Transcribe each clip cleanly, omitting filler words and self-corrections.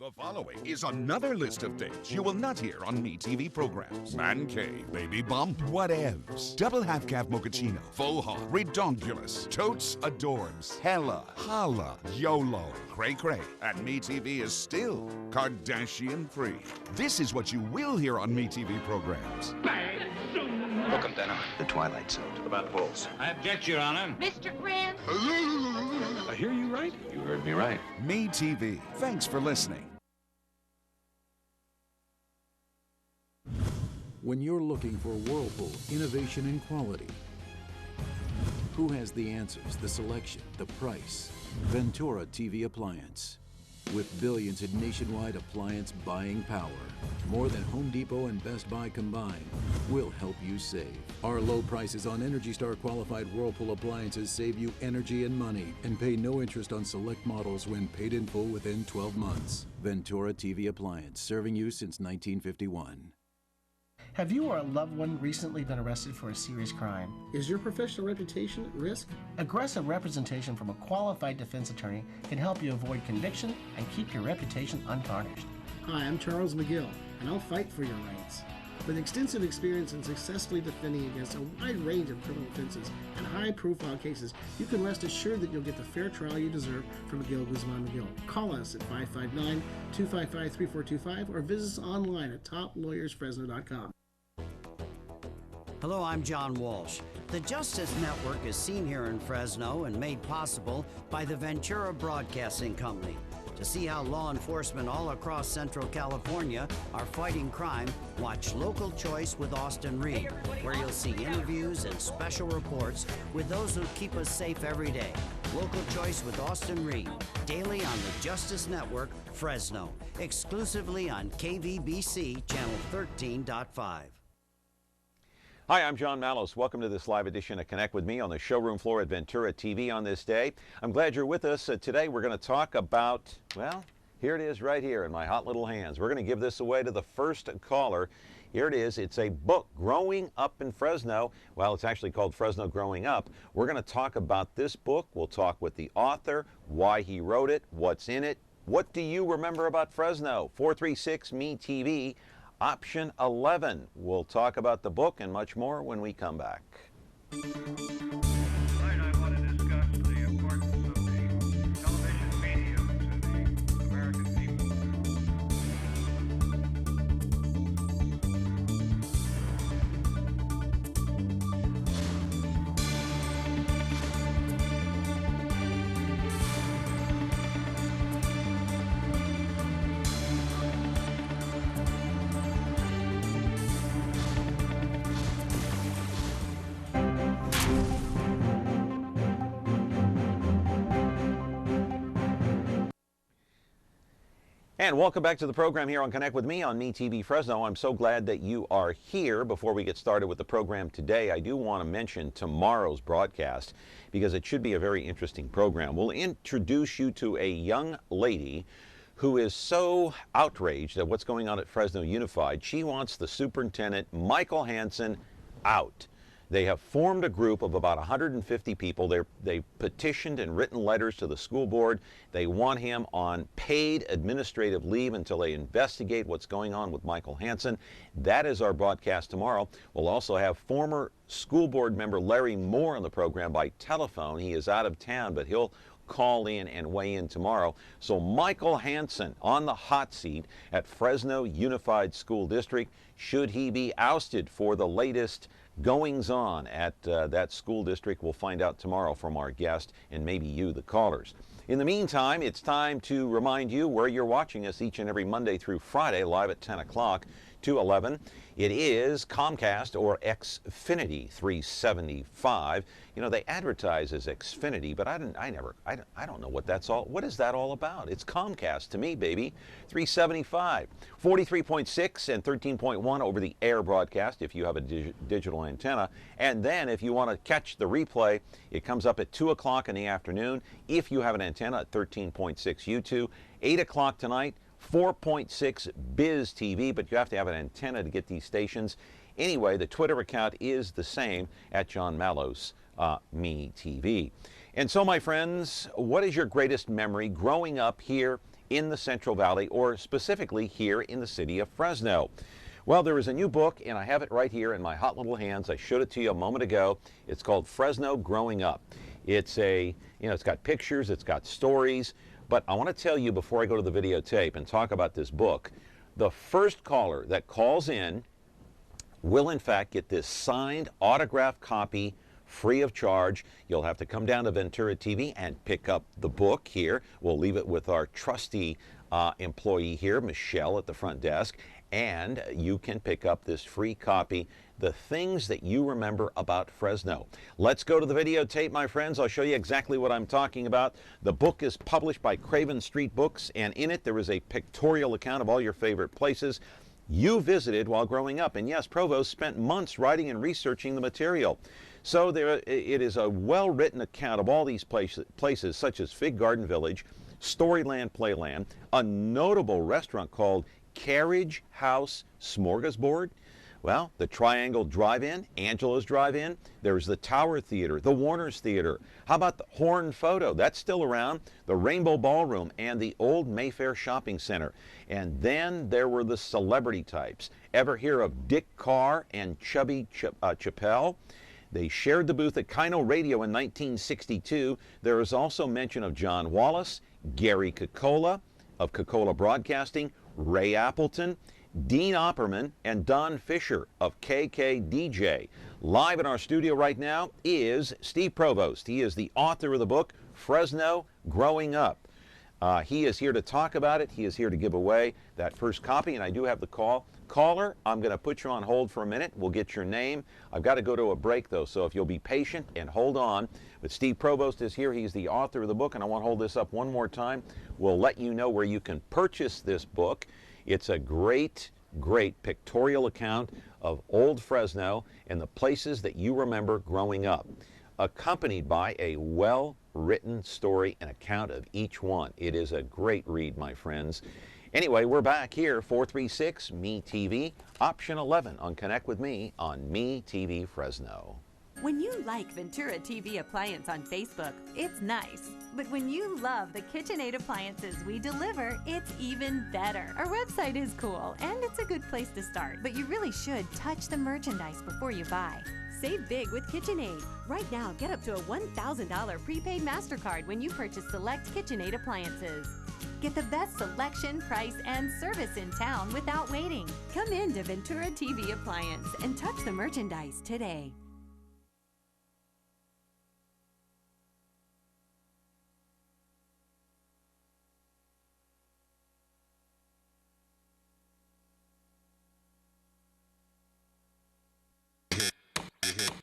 The following is another list of things you will not hear on MeTV programs. Man cave, baby bump, whatevs. Double half-calf mochaccino, faux hog, redonkulous, totes adorbs, hella, holla, YOLO, cray-cray. And MeTV is still Kardashian-free. This is what you will hear on MeTV programs. Welcome, Denham. The Twilight Zone. About bulls. I object, Your Honor. Mr. Grant. I hear you right. You heard me right. MeTV. Thanks for listening. When you're looking for Whirlpool innovation and quality, who has the answers, the selection, the price? Ventura TV Appliance. With billions in nationwide appliance buying power, more than Home Depot and Best Buy combined, we'll help you save. Our low prices on Energy Star qualified Whirlpool appliances save you energy and money and pay no interest on select models when paid in full within 12 months. Ventura TV Appliance, serving you since 1951. Have you or a loved one recently been arrested for a serious crime? Is your professional reputation at risk? Aggressive representation from a qualified defense attorney can help you avoid conviction and keep your reputation untarnished. Hi, I'm Charles McGill, and I'll fight for your rights. With extensive experience in successfully defending against a wide range of criminal offenses and high-profile cases, you can rest assured that you'll get the fair trial you deserve from McGill, Guzman McGill. Call us at 559-255-3425 or visit us online at toplawyersfresno.com. Hello, I'm John Walsh. The Justice Network is seen here in Fresno and made possible by the Ventura Broadcasting Company. To see how law enforcement all across Central California are fighting crime, watch Local Choice with Austin Reed, where you'll see interviews and special reports with those who keep us safe every day. Local Choice with Austin Reed, daily on the Justice Network, Fresno, exclusively on KVBC Channel 13.5. Hi, I'm John Mallos. Welcome to this live edition of Connect with Me on the showroom floor at Ventura TV on this day. I'm glad you're with us. Today we're going to talk about, well, here it is right here in my hot little hands. We're going to give this away to the first caller. Here it is. It's a book, Growing Up in Fresno. Well, it's actually called Fresno Growing Up. We're going to talk about this book. We'll talk with the author, why he wrote it, what's in it. What do you remember about Fresno? 436-ME-TV. Option 11. We'll talk about the book and much more when we come back. Tonight I want to discuss the importance of the television medium to the American people. And welcome back to the program here on Connect with Me on MeTV Fresno. I'm so glad that you are here. Before we get started with the program today, I do want to mention tomorrow's broadcast because it should be a very interesting program. We'll introduce you to a young lady who is so outraged at what's going on at Fresno Unified. She wants the superintendent, Michael Hansen, out. They have formed a group of about 150 people. They petitioned and written letters to the school board. They want him on paid administrative leave until they investigate what's going on with Michael Hansen. That is our broadcast tomorrow. We'll also have former school board member Larry Moore on the program by telephone. He is out of town, but he'll call in and weigh in tomorrow. So Michael Hansen on the hot seat at Fresno Unified School District. Should he be ousted for the latest goings-on at that school district? We'll find out tomorrow from our guest and maybe you, the callers. In the meantime, it's time to remind you where you're watching us each and every Monday through Friday, live at 10 o'clock to 11. It is Comcast or Xfinity 375. You know, they advertise as Xfinity, but I don't know what that's all. What is that all about? It's Comcast to me, baby. 375, 43.6 and 13.1 over the air broadcast if you have a digital antenna. And then if you want to catch the replay, it comes up at 2 o'clock in the afternoon. If you have an antenna at 13.6 U2, 8 o'clock tonight, 4.6 Biz TV, but you have to have an antenna to get these stations. Anyway, the Twitter account is the same at John Mallos, Me TV. And so, my friends, what is your greatest memory growing up here in the Central Valley, or specifically here in the city of Fresno. Well, there is a new book, and I have it right here in my hot little hands. I showed it to you a moment ago. It's called Fresno Growing Up. It's it's got pictures, it's got stories, but I want to tell you before I go to the videotape and talk about this book, the first caller that calls in will in fact get this signed autographed copy free of charge. You'll have to come down to Ventura TV and pick up the book here. We'll leave it with our trusty employee here, Michelle, at the front desk, and you can pick up this free copy, The Things That You Remember About Fresno. Let's go to the videotape, my friends. I'll show you exactly what I'm talking about. The book is published by Craven Street Books, and in it there is a pictorial account of all your favorite places you visited while growing up. And yes, Provost spent months writing and researching the material. So it is a well-written account of all these places such as Fig Garden Village, Storyland Playland, a notable restaurant called Carriage House Smorgasbord, well, the Triangle Drive-In, Angela's Drive-In, there's the Tower Theater, the Warner's Theater. How about the Horn Photo? That's still around. The Rainbow Ballroom and the Old Mayfair Shopping Center. And then there were the celebrity types. Ever hear of Dick Carr and Chubby Chappelle? They shared the booth at Kino Radio in 1962. There is also mention of John Wallace, Gary Cocola of Cocola Broadcasting, Ray Appleton, Dean Opperman, and Don Fisher of KKDJ. Live in our studio right now is Steve Provost. He is the author of the book, Fresno Growing Up. He is here to talk about it. He is here to give away that first copy, and I do have the call. Caller, I'm going to put you on hold for a minute. We'll get your name. I've got to go to a break, though, so if you'll be patient and hold on. But Steve Provost is here. He's the author of the book, and I want to hold this up one more time. We'll let you know where you can purchase this book. It's a great, great pictorial account of old Fresno and the places that you remember growing up, accompanied by a well-written story and account of each one. It is a great read, my friends. Anyway, we're back here, 436 Me TV, option 11 on Connect with Me on Me TV Fresno. When you like Ventura TV Appliance on Facebook, it's nice. But when you love the KitchenAid appliances we deliver, it's even better. Our website is cool, and it's a good place to start. But you really should touch the merchandise before you buy. Save big with KitchenAid. Right now, get up to a $1,000 prepaid MasterCard when you purchase select KitchenAid appliances. Get the best selection, price, and service in town without waiting. Come in to Ventura TV Appliance and touch the merchandise today.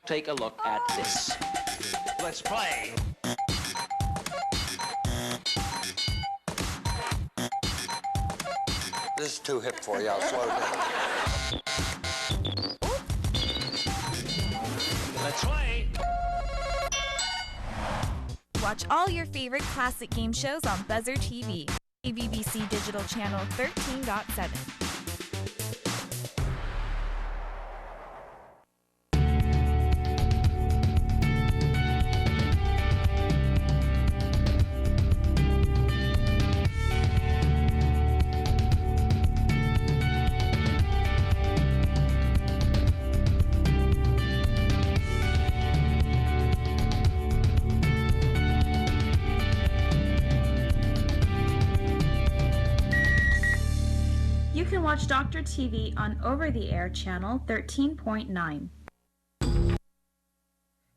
Take a look at this. Let's play. This is too hip for you. I'll slow down. Let's play. Watch all your favorite classic game shows on Buzzer TV, BBC Digital Channel 13.7. Watch Dr. TV on over-the-air channel 13.9.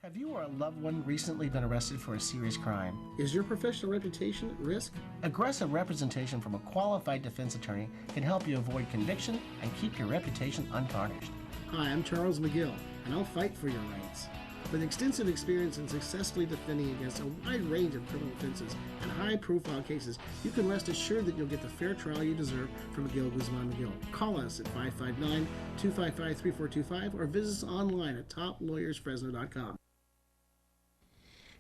Have you or a loved one recently been arrested for a serious crime? Is your professional reputation at risk? Aggressive representation from a qualified defense attorney can help you avoid conviction and keep your reputation untarnished. Hi, I'm Charles McGill, and I'll fight for your rights. With extensive experience in successfully defending against a wide range of criminal offenses and high-profile cases, you can rest assured that you'll get the fair trial you deserve from McGill Guzman McGill. Call us at 559-255-3425 or visit us online at toplawyersfresno.com.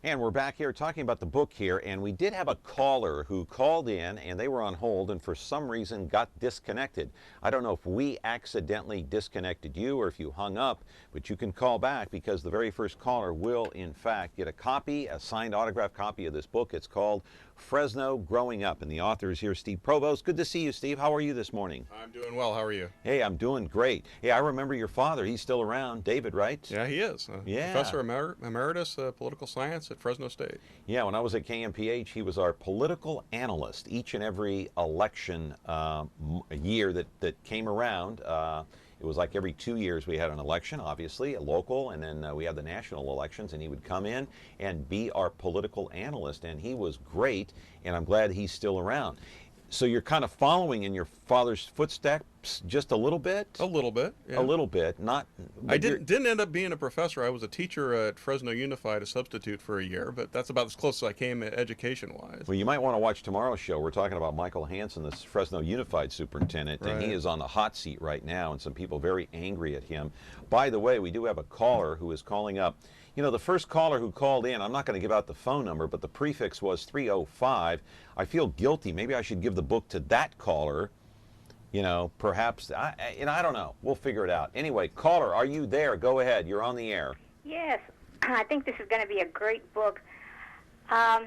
And we're back here talking about the book here, and we did have a caller who called in and they were on hold and for some reason got disconnected. I don't know if we accidentally disconnected you or if you hung up, but you can call back because the very first caller will in fact get a copy, a signed autographed copy of this book. It's called Fresno Growing Up, and the author is here, Steve Provost. Good to see you, Steve. How are you this morning? I'm doing well. How are you? Hey, I'm doing great. Hey, I remember your father. He's still around. David, right? Yeah, he is. Yeah. Professor Emeritus Political Science at Fresno State. Yeah, when I was at KMPH, he was our political analyst each and every election year that came around. It was like every 2 years we had an election, obviously, a local, and then we had the national elections, and he would come in and be our political analyst, and he was great, and I'm glad he's still around. So you're kind of following in your father's footsteps just a little bit? A little bit, yeah. A little bit, not... I didn't end up being a professor. I was a teacher at Fresno Unified, a substitute for a year, but that's about as close as I came education-wise. Well, you might want to watch tomorrow's show. We're talking about Michael Hansen, this Fresno Unified superintendent, and he is on the hot seat right now, and some people very angry at him. By the way, we do have a caller who is calling up. You know, the first caller who called in, I'm not going to give out the phone number, but the prefix was 305. I feel guilty. Maybe I should give the book to that caller. You know, perhaps, I don't know. We'll figure it out. Anyway, caller, are you there? Go ahead. You're on the air. Yes. I think this is going to be a great book. I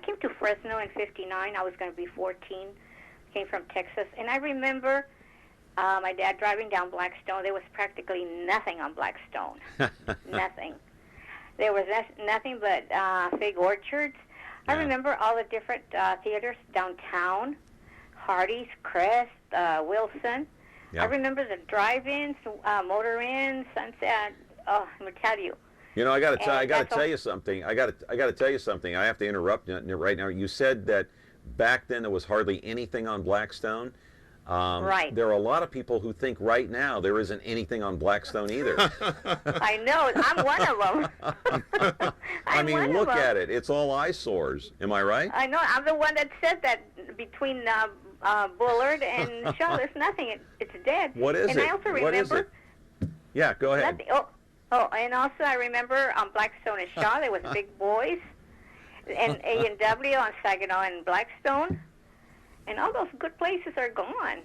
came to Fresno in '59. I was going to be 14. Came from Texas. And I remember my dad driving down Blackstone. There was practically nothing on Blackstone. Nothing. There was nothing but fig orchards. I remember all the different theaters downtown, Hardee's, Crest, Wilson. I remember the drive-ins, motor-ins, Sunset. Oh, I'm gonna tell you. You know, I got to tell you something. I got to tell you something. I have to interrupt you right now. You said that back then there was hardly anything on Blackstone. Right. There are a lot of people who think right now there isn't anything on Blackstone either. I know. I'm one of them. I mean, look at it. It's all eyesores. Am I right? I know. I'm the one that said that between Bullard and Shaw, there's nothing. It's dead. What is it? And I also remember. What is it? Yeah, go ahead. Nothing. Oh, and also I remember on Blackstone and Shaw there was Big Boys, and A&W on Saginaw and Blackstone. And all those good places are gone.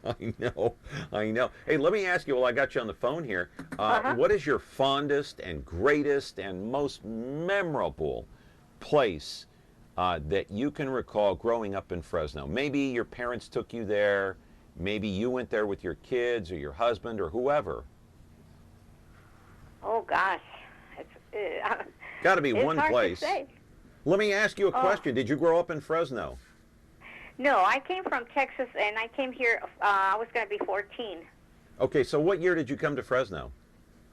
I know. Hey, let me ask you, while I got you on the phone here, what is your fondest and greatest and most memorable place that you can recall growing up in Fresno? Maybe your parents took you there, maybe you went there with your kids or your husband or whoever. Oh, gosh. It's got to be one place. To say. Let me ask you a question. Did you grow up in Fresno? No, I came from Texas, and I came here, I was going to be 14. Okay, so what year did you come to Fresno?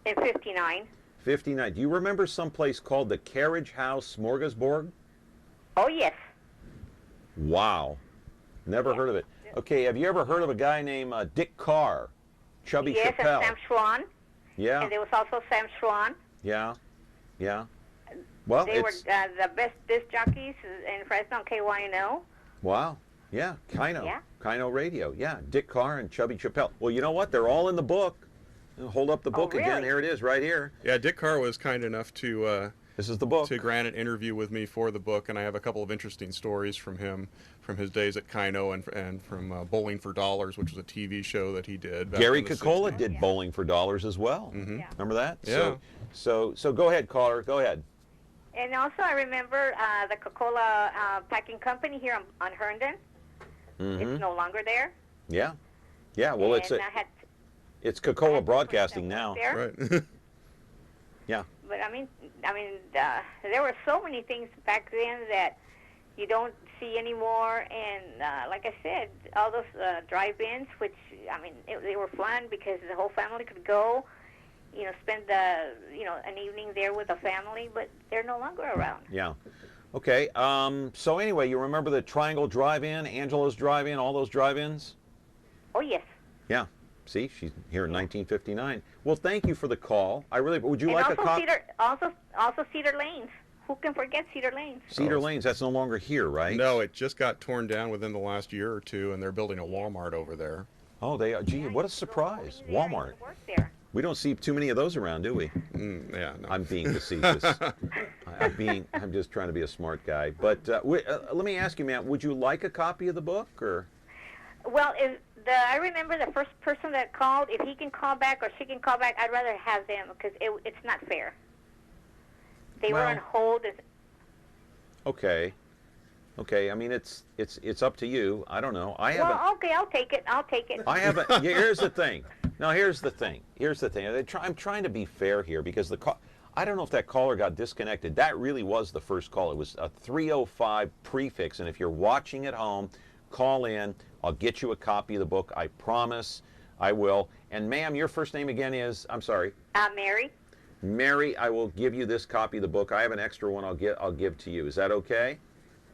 In '59. 59. Do you remember some place called the Carriage House Smorgasbord? Oh, yes. Wow. Never heard of it. Okay, have you ever heard of a guy named Dick Carr? Chubby Chappelle? Yes, and Sam Schwan. Yeah. And there was also Sam Schwan. Yeah, yeah. Well, they were the best disc jockeys in Fresno, KYNO. Wow. Yeah, Kino Radio. Yeah, Dick Carr and Chubby Chappelle. Well, you know what? They're all in the book. Hold up the book again. Here it is, right here. Yeah, Dick Carr was kind enough to this is the book, to grant an interview with me for the book, and I have a couple of interesting stories from him, from his days at Kino and from Bowling for Dollars, which was a TV show that he did. Gary Coca-Cola did Bowling for Dollars as well. Mm-hmm. Remember that? Yeah. So go ahead, caller. Go ahead. And also, I remember the Coca-Cola packing company here on Herndon. Mm-hmm. It's no longer there. Yeah. Well, and it's Coca-Cola Broadcasting now. Right. Yeah. But I mean, there were so many things back then that you don't see anymore. And like I said, all those drive-ins, which I mean, they were fun because the whole family could go. Spend an evening there with the family, but they're no longer around. Yeah. Okay. So anyway, you remember the Triangle Drive-In, Angela's Drive-In, all those drive-ins? Oh, yes. Yeah. See, she's here in 1959. Well, thank you for the call. Would you like a copy? Also Cedar Lanes. Who can forget Cedar Lanes? Cedar Lanes, that's no longer here, right? No, it just got torn down within the last year or two, and they're building a Walmart over there. Oh, they are. Gee, what a surprise. Walmart. Work there. We don't see too many of those around, do we? Yeah, no. I'm being facetious. I'm just trying to be a smart guy. But let me ask you, ma'am, would you like a copy of the book, or? Well, I remember the first person that called. If he can call back or she can call back, I'd rather have them because it's not fair. They were on hold. Okay. Okay. I mean, it's up to you. I don't know. I haven't. Well, okay, I'll take it. I haven't. Here's the thing. No, here's the thing. I'm trying to be fair here because I don't know if that caller got disconnected. That really was the first call. It was a 305 prefix, and if you're watching at home, call in. I'll get you a copy of the book. I promise I will. And ma'am, your first name again is, I'm sorry. Mary. Mary, I will give you this copy of the book. I have an extra one I'll give to you. Is that okay?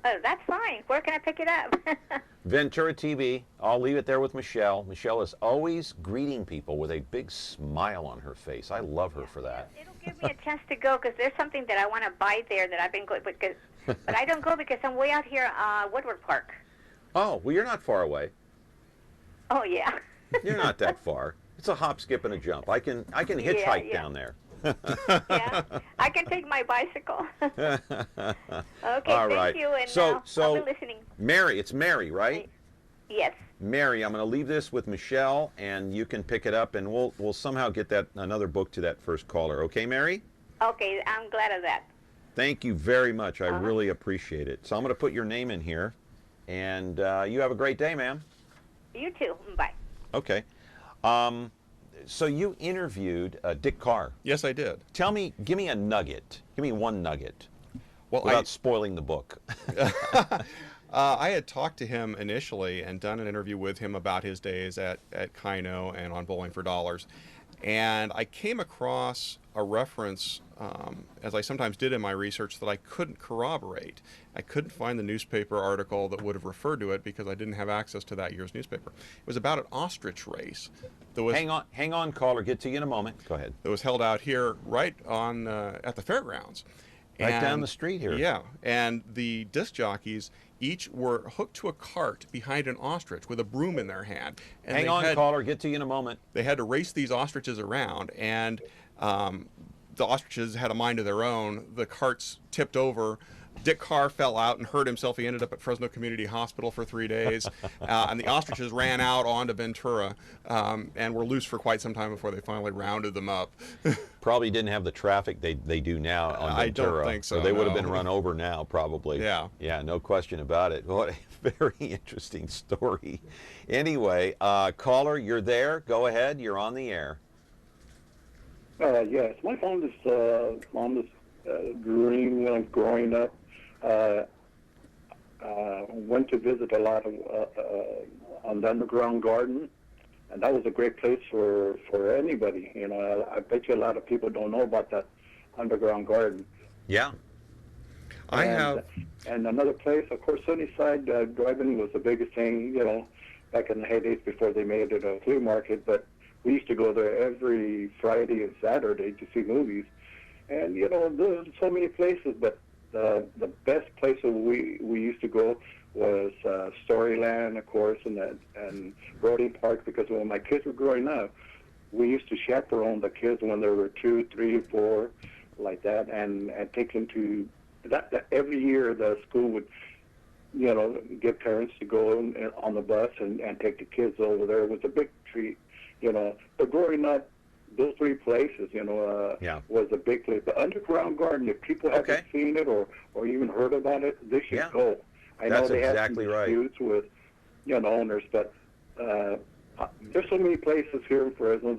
Oh, that's fine. Where can I pick it up? Ventura TV. I'll leave it there with Michelle. Michelle is always greeting people with a big smile on her face. I love her for that. It'll give me a chance to go because there's something that I want to buy there that I've been going, but I don't go because I'm way out here, Woodward Park. Oh, well, you're not far away. Oh, yeah. You're not that far. It's a hop, skip, and a jump. I can hitchhike down there. Yeah, I can take my bicycle. Okay, all right. Thank you, and so I'll be listening. Mary, it's Mary, right? Yes. Mary, I'm going to leave this with Michelle, and you can pick it up, and we'll somehow get another book to that first caller. Okay, Mary? Okay, I'm glad of that. Thank you very much. I really appreciate it. So I'm going to put your name in here, and you have a great day, ma'am. You too. Bye. Okay. So you interviewed Dick Carr. Yes, I did. Give me a nugget. Give me one nugget. Well, without spoiling the book. I had talked to him initially and done an interview with him about his days at Kino and on Bowling for Dollars. And I came across a reference, as I sometimes did in my research, that I couldn't corroborate. I couldn't find the newspaper article that would have referred to it because I didn't have access to that year's newspaper. It was about an ostrich race. Hang on, caller. Get to you in a moment. Go ahead. That was held out here right on at the fairgrounds. Right down the street here. Yeah, and the disc jockeys each were hooked to a cart behind an ostrich with a broom in their hand. And hang on, caller. Get to you in a moment. They had to race these ostriches around, and the ostriches had a mind of their own. The carts tipped over. Dick Carr fell out and hurt himself. He ended up at Fresno Community Hospital for 3 days. And the ostriches ran out onto Ventura and were loose for quite some time before they finally rounded them up. Probably didn't have the traffic they do now on Ventura. I don't think so. They would have been run over now, probably. Yeah. Yeah, no question about it. What a very interesting story. Anyway, caller, you're there. Go ahead. You're on the air. Yes, my fondest dream when I was growing up, went to visit a lot of on the underground garden, and that was a great place for anybody. You know, I bet you a lot of people don't know about that underground garden. Yeah. And another place, of course, Sunnyside driving was the biggest thing, you know, back in the heydays before they made it a flea market, but we used to go there every Friday and Saturday to see movies. And, you know, there's so many places, but the best place that we used to go was Storyland, of course, and Brody Park, because when my kids were growing up, we used to chaperone the kids when they were 2, 3, 4, like that, and take them to that every year the school would, you know, get parents to go on the bus and take the kids over there. It was a big treat, you know. But growing up, those three places, you know, was a big place. The underground garden, if people haven't seen it or even heard about it, they should go. I know they have some disputes with, you know, owners, but there's so many places here in Fresno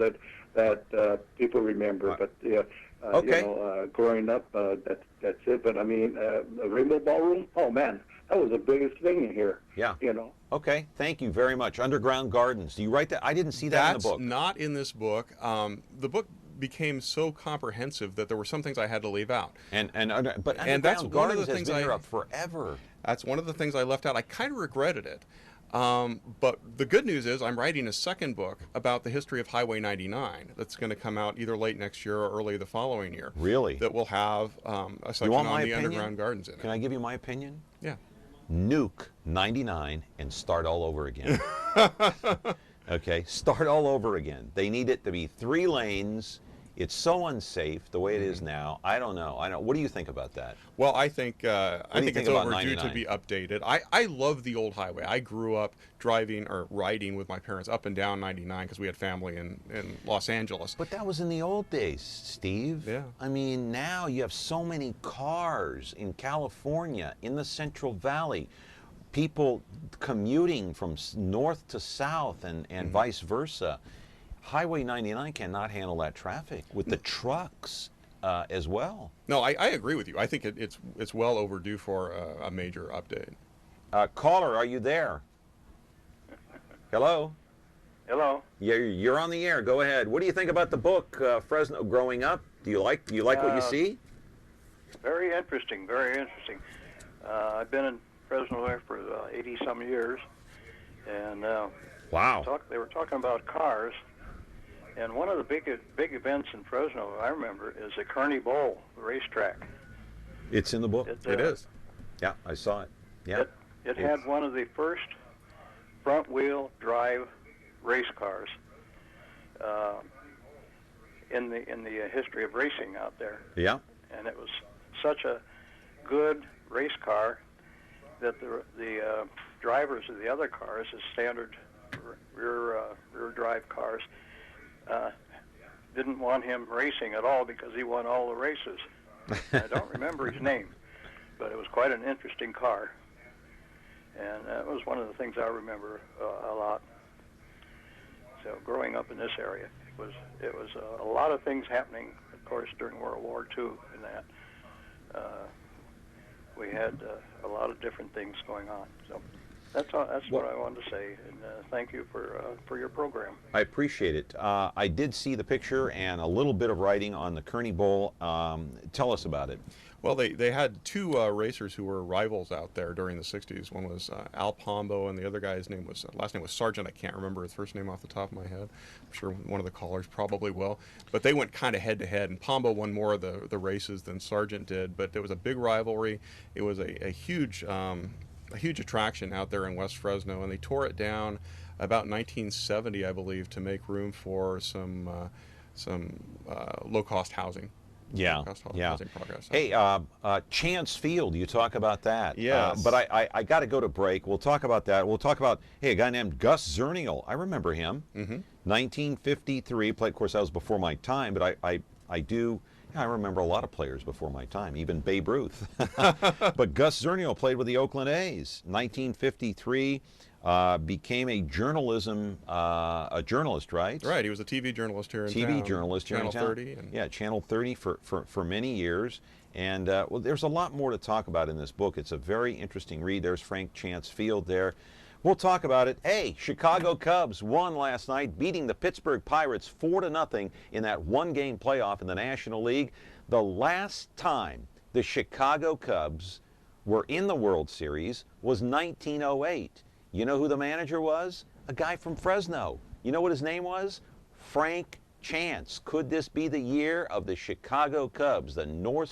that people remember. But you know, growing up, that's it. But I mean, the Rainbow Ballroom, oh man, that was the biggest thing in here. Yeah. You know. Okay, thank you very much. Underground Gardens. Do you write that? I didn't see that in the book. That's not in this book. The book became so comprehensive that there were some things I had to leave out. But Underground that's one of the Gardens things has been here forever. That's one of the things I left out. I kind of regretted it. But the good news is I'm writing a second book about the history of Highway 99 that's going to come out either late next year or early the following year. Really? That will have a section on the underground gardens in it. Can I give you my opinion? Yeah. Nuke 99 and start all over again. Okay, start all over again. They need it to be 3 lanes It's so unsafe the way it is now. I don't know. What do you think about that? Well, I think it's about overdue 99? to be updated. I love the old highway. I grew up driving or riding with my parents up and down 99 because we had family in Los Angeles. But that was in the old days, Steve. Yeah. I mean, now you have so many cars in California, in the Central Valley. People commuting from north to south and vice versa. Highway 99 cannot handle that traffic with the trucks as well. No, I agree with you. I think it's well overdue for a major update. Caller, are you there? Hello? Hello. You're on the air. Go ahead. What do you think about the book, Fresno Growing Up? Do you like what you see? Very interesting, very interesting. I've been in Fresno there for 80-some years, and wow. They were talking about cars. And one of the big events in Fresno, I remember, is the Kearney Bowl, the racetrack. It's in the book. It is. Yeah, I saw it. Yeah. It had one of the first front-wheel drive race cars in the history of racing out there. Yeah. And it was such a good race car that the drivers of the other cars, the standard rear drive cars, didn't want him racing at all because he won all the races. I don't remember his name, but it was quite an interesting car, and that was one of the things I remember a lot. So growing up in this area, it was a lot of things happening, of course, during World War II, and that we had a lot of different things going on. So that's what I wanted to say, and thank you for your program. I appreciate it. I did see the picture and a little bit of writing on the Kearney Bowl. Tell us about it. Well, they had two racers who were rivals out there during the 60s. One was Al Pombo, and the other guy's last name was Sargent. I can't remember his first name off the top of my head. I'm sure one of the callers probably will. But they went kind of head-to-head, and Pombo won more of the races than Sargent did. But there was a big rivalry. It was a huge attraction out there in West Fresno, and they tore it down about 1970, I believe, to make room for some low-cost housing. Yeah, housing progress. Hey, Chance Field, you talk about that. Yes. But I got to go to break. We'll talk about that. We'll talk about, a guy named Gus Zernial. I remember him. 1953. Of course, that was before my time, but I remember a lot of players before my time, even Babe Ruth. But Gus Zernial played with the Oakland A's. 1953, became a journalist, right? Right, he was a TV journalist here in town. TV journalist here in town. Channel 30. Yeah, Channel 30 for many years. And well, there's a lot more to talk about in this book. It's a very interesting read. There's Frank Chance Field there. We'll talk about it. Hey, Chicago Cubs won last night, beating the Pittsburgh Pirates 4-0 in that one-game playoff in the National League. The last time the Chicago Cubs were in the World Series was 1908. You know who the manager was? A guy from Fresno. You know what his name was? Frank Chance. Could this be the year of the Chicago Cubs? The north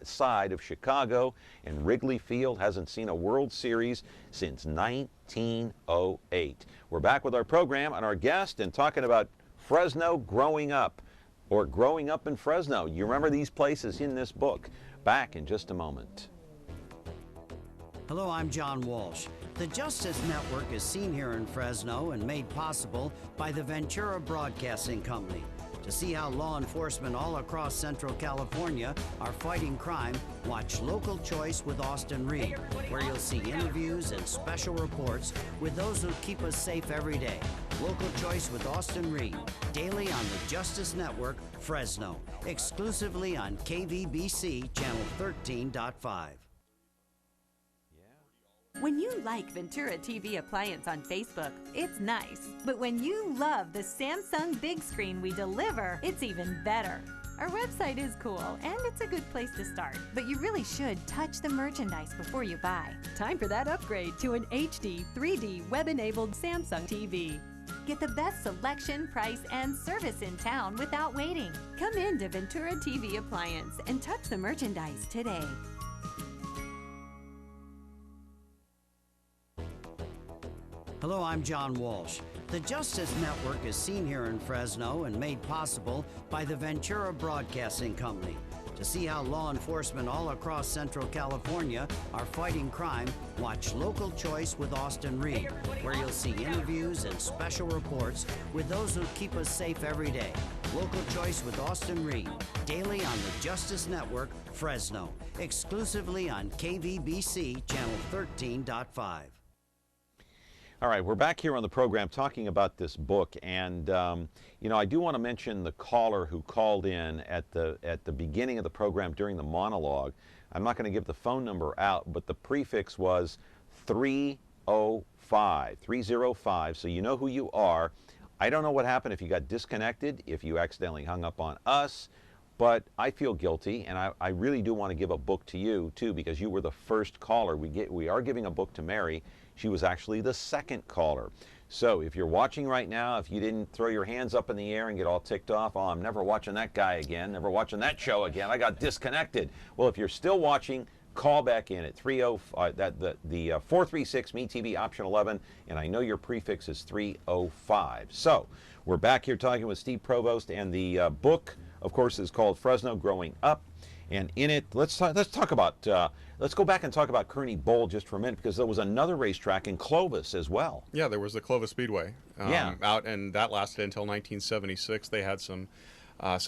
side of Chicago and Wrigley Field hasn't seen a World Series since 1908. We're back with our program and our guest and talking about Fresno growing up, or growing up in Fresno. You remember these places in this book. Back in just a moment. Hello, I'm John Walsh. The Justice Network is seen here in Fresno and made possible by the Ventura Broadcasting Company. To see how law enforcement all across Central California are fighting crime, watch Local Choice with Austin Reed, where you'll see interviews and special reports with those who keep us safe every day. Local Choice with Austin Reed, daily on the Justice Network, Fresno, exclusively on KVBC Channel 13.5. When you like Ventura TV Appliance on Facebook, it's nice. But when you love the Samsung big screen we deliver, it's even better. Our website is cool, and it's a good place to start. But you really should touch the merchandise before you buy. Time for that upgrade to an HD 3D web-enabled Samsung TV. Get the best selection, price, and service in town without waiting. Come in to Ventura TV Appliance and touch the merchandise today. Hello, I'm John Walsh. The Justice Network is seen here in Fresno and made possible by the Ventura Broadcasting Company. To see how law enforcement all across Central California are fighting crime, watch Local Choice with Austin Reed, where you'll see interviews and special reports with those who keep us safe every day. Local Choice with Austin Reed, daily on the Justice Network, Fresno, exclusively on KVBC Channel 13.5. All right, we're back here on the program talking about this book, and you know, I do want to mention the caller who called in at the beginning of the program during the monologue. I'm not going to give the phone number out, but the prefix was 305, so you know who you are. I don't know what happened if you got disconnected, if you accidentally hung up on us, but I feel guilty, and I really do want to give a book to you too, because you were the first caller. We are giving a book to Mary. She was actually the second caller. So if you're watching right now, if you didn't throw your hands up in the air and get all ticked off, oh, I'm never watching that guy again, never watching that show again, I got disconnected. Well, if you're still watching, call back in at 436 MeTV option 11, and I know your prefix is 305. So we're back here talking with Steve Provost, and the book, of course, is called Fresno Growing Up. And in it, let's go back and talk about Kearney Bowl just for a minute, because there was another racetrack in Clovis as well. Yeah, there was the Clovis Speedway out, and that lasted until 1976. They had some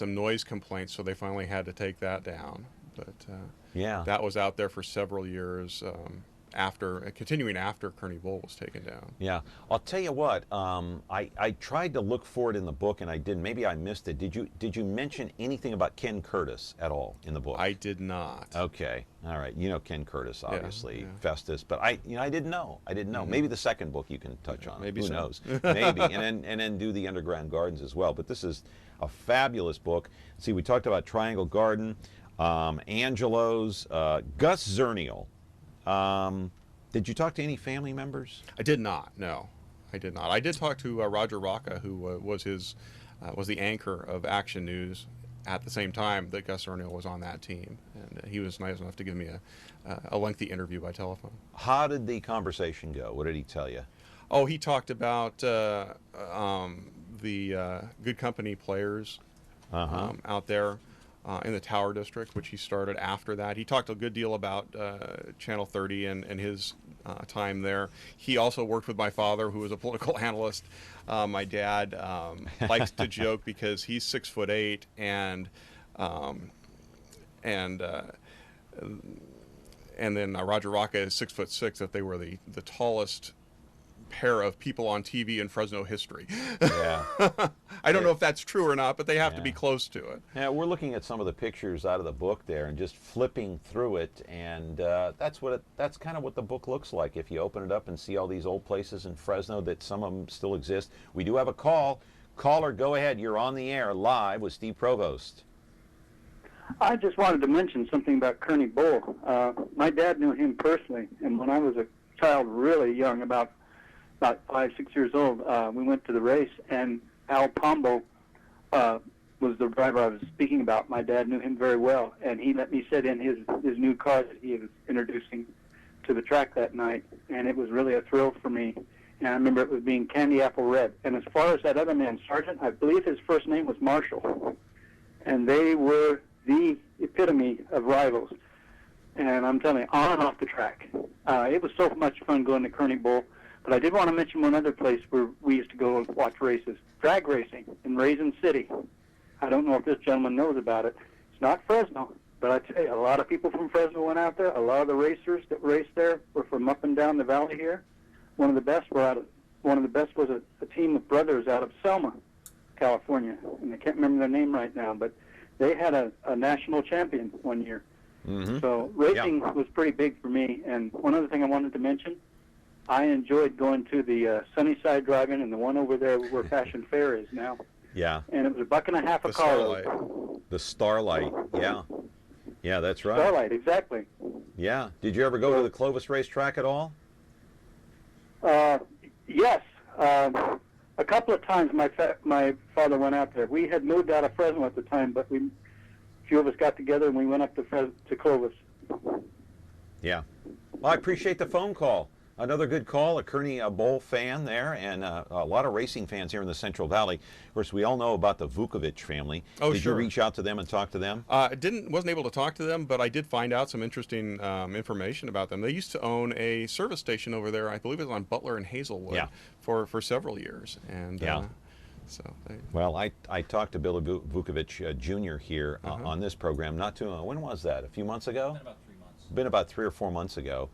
noise complaints, so they finally had to take that down. But yeah, that was out there for several years continuing after Kearney Bowl was taken down. Yeah, I'll tell you what. I tried to look for it in the book, and I didn't. Maybe I missed it. Did you mention anything about Ken Curtis at all in the book? I did not. Okay, all right. You know Ken Curtis, obviously, yeah. Festus, but I didn't know. Mm-hmm. Maybe the second book you can touch on. Maybe Who so. knows? Maybe, and then do the Underground Gardens as well. But this is a fabulous book. See, we talked about Triangle Garden, Angelo's, Gus Zernial. Did you talk to any family members? I did not. No, I did not. I did talk to Roger Rocca, who was the anchor of Action News at the same time that Gus Zernial was on that team, and he was nice enough to give me a lengthy interview by telephone. How did the conversation go? What did he tell you? Oh, he talked about the Good Company players out there. In the Tower District, which he started after that. He talked a good deal about Channel 30 and his time there. He also worked with my father, who was a political analyst. My dad likes to joke because he's 6'8", and then Roger Rocca is 6'6", that they were the tallest pair of people on TV in Fresno history. Yeah. I don't know if that's true or not, but they have to be close to it. Yeah, we're looking at some of the pictures out of the book there and just flipping through it, and that's kind of what the book looks like. If you open it up and see all these old places in Fresno, that some of them still exist. We do have a call. Caller, go ahead. You're on the air live with Steve Provost. I just wanted to mention something about Kearney Bowl. My dad knew him personally, and when I was a child, really young, about 5, 6 years old, we went to the race, and Al Pombo was the driver I was speaking about. My dad knew him very well, and he let me sit in his new car that he was introducing to the track that night, and it was really a thrill for me. And I remember it was being candy apple red. And as far as that other man, Sergeant, I believe his first name was Marshall, and they were the epitome of rivals. And I'm telling you, on and off the track. It was so much fun going to Kearney Bowl. But I did want to mention one other place where we used to go and watch races, drag racing in Raisin City. I don't know if this gentleman knows about it. It's not Fresno, but I tell you, a lot of people from Fresno went out there. A lot of the racers that raced there were from up and down the valley here. One of the best was a team of brothers out of Selma, California, and I can't remember their name right now, but they had a national champion one year. Mm-hmm. So racing was pretty big for me. And one other thing I wanted to mention, I enjoyed going to the Sunnyside Drive-In and the one over there where Fashion Fair is now. Yeah. And it was $1.50 a car. The Starlight. Yeah. Yeah, that's right. Starlight, exactly. Yeah. Did you ever go to the Clovis racetrack at all? Yes. A couple of times my father went out there. We had moved out of Fresno at the time, but a few of us got together and we went up to Clovis. Yeah. Well, I appreciate the phone call. Another good call, a Kearney Bowl fan there, and a lot of racing fans here in the Central Valley. Of course, we all know about the Vukovich family. Oh, Did sure. you reach out to them and talk to them? Wasn't able to talk to them, but I did find out some interesting information about them. They used to own a service station over there. I believe it was on Butler and Hazelwood for several years. And Well, I talked to Billy Vukovich Jr. here on this program not too long. When was that? A few months ago? Been about 3 or 4 months ago.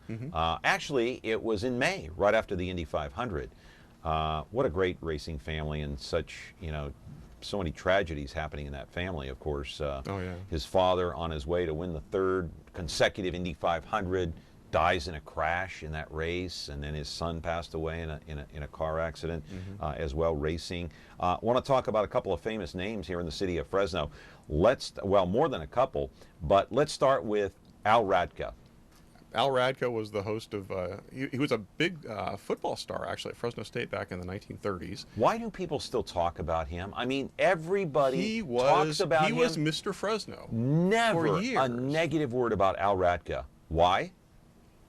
Actually, it was in May, right after the Indy 500. What a great racing family, and such, so many tragedies happening in that family, of course. His father, on his way to win the 3rd consecutive Indy 500, dies in a crash in that race, and then his son passed away in a car accident as well, racing. Want to talk about a couple of famous names here in the city of Fresno. Well, more than a couple, but let's start with Al Radka. Al Radka was the host of, he was a big football star, actually, at Fresno State back in the 1930s. Why do people still talk about him? I mean, everybody talks about him. He was Mr. Fresno. Never for years. a negative word about Al Radka. Why?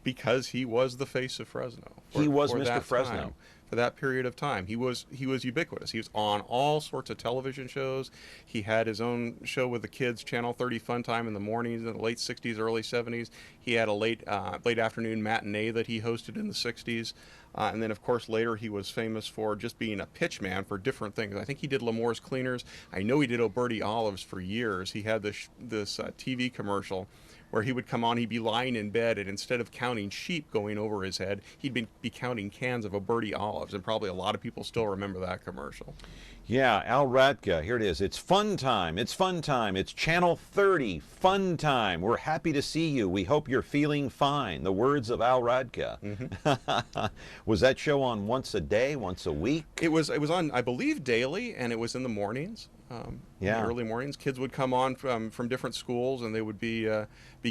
Because he was the face of Fresno. He was Mr. Fresno. For that period of time, he was ubiquitous. He was on all sorts of television shows. He had his own show with the kids, Channel 30 Fun Time in the mornings in the late 60s, early 70s. He had a late afternoon matinee that he hosted in the 60s. And then, of course, later he was famous for just being a pitchman for different things. I think he did Lamore's Cleaners. I know he did Oberti Olives for years. He had this TV commercial where he would come on, he'd be lying in bed, and instead of counting sheep going over his head, he'd be counting cans of Oberti Olives, and probably a lot of people still remember that commercial. Yeah, Al Radka, here it is. It's fun time. It's fun time. It's Channel 30, fun time. We're happy to see you. We hope you're feeling fine. The words of Al Radka. Was that show on once a day, once a week? It was on, I believe, daily, and it was in the mornings. In the early mornings. Kids would come on from different schools, and they would be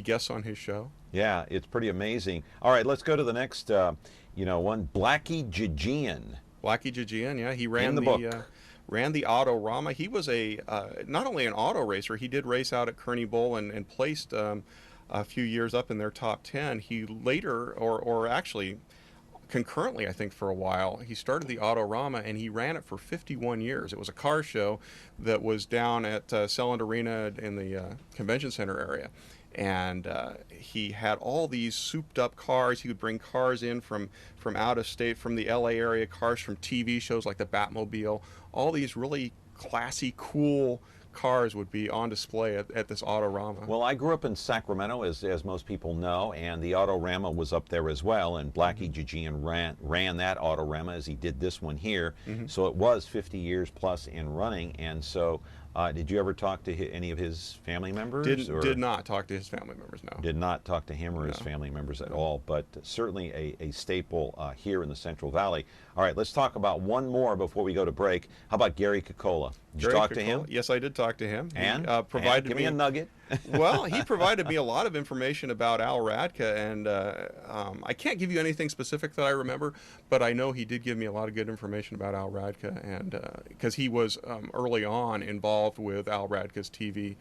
guests on his show. Yeah, it's pretty amazing. All right, let's go to the next one. Blackie Jijian. Blackie Jijian, yeah, he ran ran the Autorama. He was not only an auto racer, he did race out at Kearney Bowl and placed a few years up in their top 10. He later, or actually concurrently, I think, for a while, he started the Autorama, and he ran it for 51 years. It was a car show that was down at Selland Arena in the convention center area. And he had all these souped up cars. He would bring cars in from out of state, from the LA area, cars from TV shows like the Batmobile. All these really classy, cool cars would be on display at this Autorama. Well, I grew up in Sacramento, as most people know, and the Autorama was up there as well, and Blackie Jijian ran that Autorama as he did this one here. So it was 50 years plus in running, and so did you ever talk to any of his family members? Did not talk to his family members, no. Did not talk to him or his family members at all, but certainly a staple here in the Central Valley. All right, let's talk about one more before we go to break. How about Gary Kokola? Did you talk to him? Yes, I did talk to him. And? Provided give me a nugget. Well, he provided me a lot of information about Al Radka, and I can't give you anything specific that I remember, but I know he did give me a lot of good information about Al Radka, and because he was early on involved with Al Radka's TV.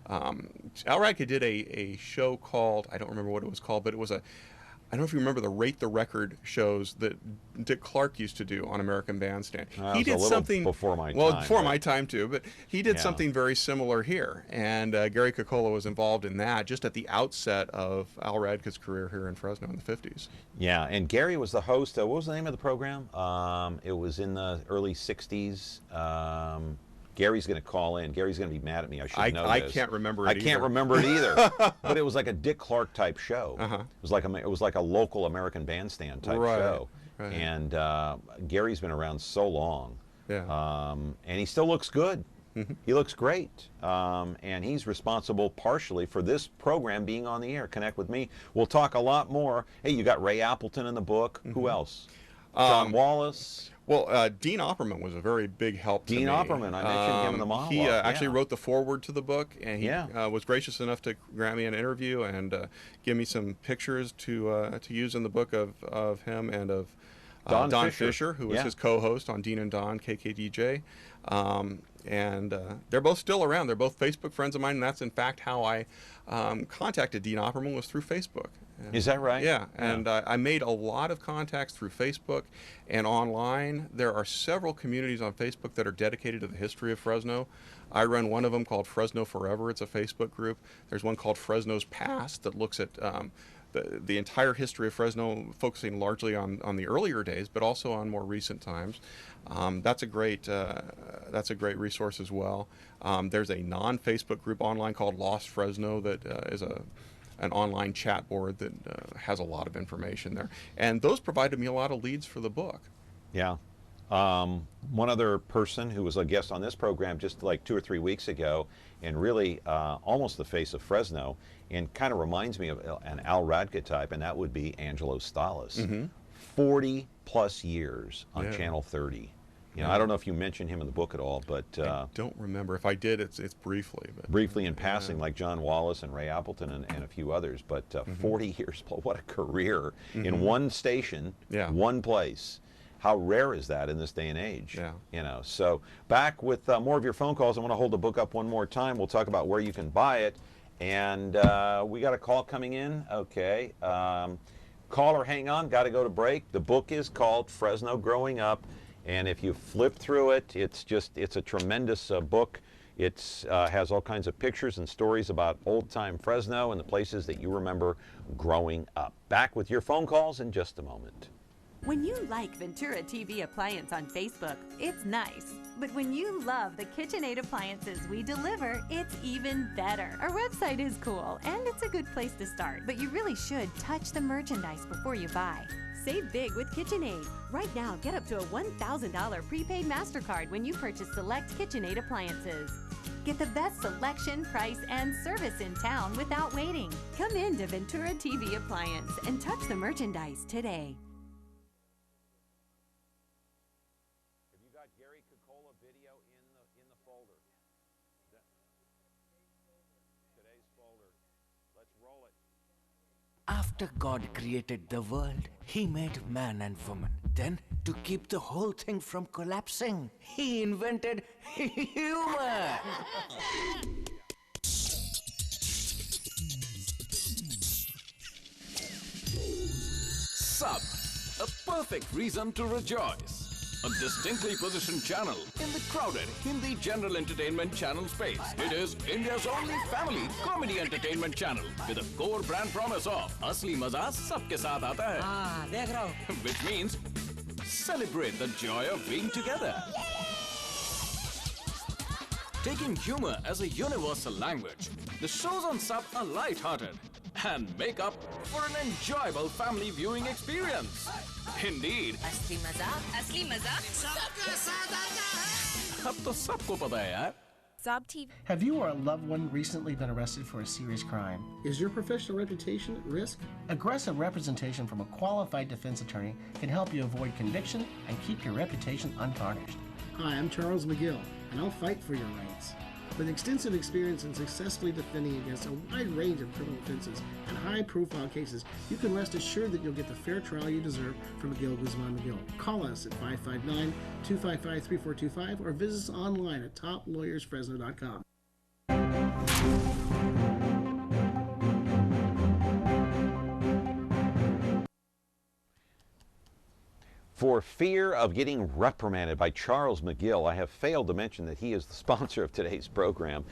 Al Radka did a show called, I don't remember what it was called, but it was I don't know if you remember the Rate the Record shows that Dick Clark used to do on American Bandstand. He did something before my time. Well, before my time too, but he did something very similar here. And Gary Kokola was involved in that just at the outset of Al Radka's career here in Fresno in the 50s. Yeah, and Gary was the host. What was the name of the program? It was in the early 60s. Gary's going to call in. Gary's going to be mad at me. I should know this. I can't remember it either. I can't remember it either. But it was like a Dick Clark type show. It was like a local American Bandstand type show. Right. And Gary's been around so long. Yeah. And he still looks good. He looks great. And he's responsible partially for this program being on the air. Connect with me. We'll talk a lot more. Hey, you got Ray Appleton in the book. Who else? John Wallace. Well, Dean Opperman was a very big help to me. Dean Opperman, I mentioned him in the monologue. He actually wrote the foreword to the book, and he was gracious enough to grant me an interview and give me some pictures to use in the book of him and of Don Fisher, who was his co-host on Dean and Don KKDJ. And they're both still around. They're both Facebook friends of mine, and that's in fact how I contacted Dean Opperman, was through Facebook. Is that right? Yeah, and I made a lot of contacts through Facebook and online. There are several communities on Facebook that are dedicated to the history of Fresno. I run one of them called Fresno Forever. It's a Facebook group. There's one called Fresno's Past that looks at the entire history of Fresno, focusing largely on the earlier days, but also on more recent times. That's a great resource as well. There's a non-Facebook group online called Lost Fresno that is an online chat board that has a lot of information there. And those provided me a lot of leads for the book. Yeah. One other person who was a guest on this program just like 2 or 3 weeks ago, and really almost the face of Fresno, and kind of reminds me of an Al Radke type, and that would be Angelo Stalis. 40 plus years on Channel 30. You know, I don't know if you mentioned him in the book at all, but I don't remember. If I did, it's briefly. But briefly in passing, like John Wallace and Ray Appleton and a few others. But 40 years, what a career in one station, one place. How rare is that in this day and age? Yeah. You know. So back with more of your phone calls. I want to hold the book up one more time. We'll talk about where you can buy it, and we got a call coming in. Okay. Caller, hang on. Got to go to break. The book is called Fresno Growing Up. And if you flip through it, it's a tremendous book. It has all kinds of pictures and stories about old-time Fresno and the places that you remember growing up. Back with your phone calls in just a moment. When you like Ventura TV Appliance on Facebook, it's nice. But when you love the KitchenAid appliances we deliver, it's even better. Our website is cool, and it's a good place to start. But you really should touch the merchandise before you buy. Save big with KitchenAid. Right now, get up to a $1,000 prepaid MasterCard when you purchase select KitchenAid appliances. Get the best selection, price, and service in town without waiting. Come in to Ventura TV Appliance and touch the merchandise today. Have you got Gary Cocola video in the folder? Today's folder. Let's roll it. After God created the world, He made man and woman. Then, to keep the whole thing from collapsing, He invented humor. Sub, a perfect reason to rejoice. A distinctly positioned channel in the crowded Hindi general entertainment channel space. It is India's only family comedy entertainment channel with a core brand promise of असली मजा सबके साथ आता है. देख रहा हूँ. Which means celebrate the joy of being together. Taking humor as a universal language, the shows on Sub are light-hearted and make up for an enjoyable family viewing experience. Indeed. असली मजाक सबके साथ आता है. अब तो सबको पता है यार. Sub TV. Have you or a loved one recently been arrested for a serious crime? Is your professional reputation at risk? Aggressive representation from a qualified defense attorney can help you avoid conviction and keep your reputation untarnished. Hi, I'm Charles McGill, and I'll fight for your rights. With extensive experience in successfully defending against a wide range of criminal offenses and high-profile cases, you can rest assured that you'll get the fair trial you deserve from McGill, Guzman, McGill. Call us at 559-255-3425 or visit us online at toplawyersfresno.com. For fear of getting reprimanded by Charles McGill, I have failed to mention that he is the sponsor of today's program.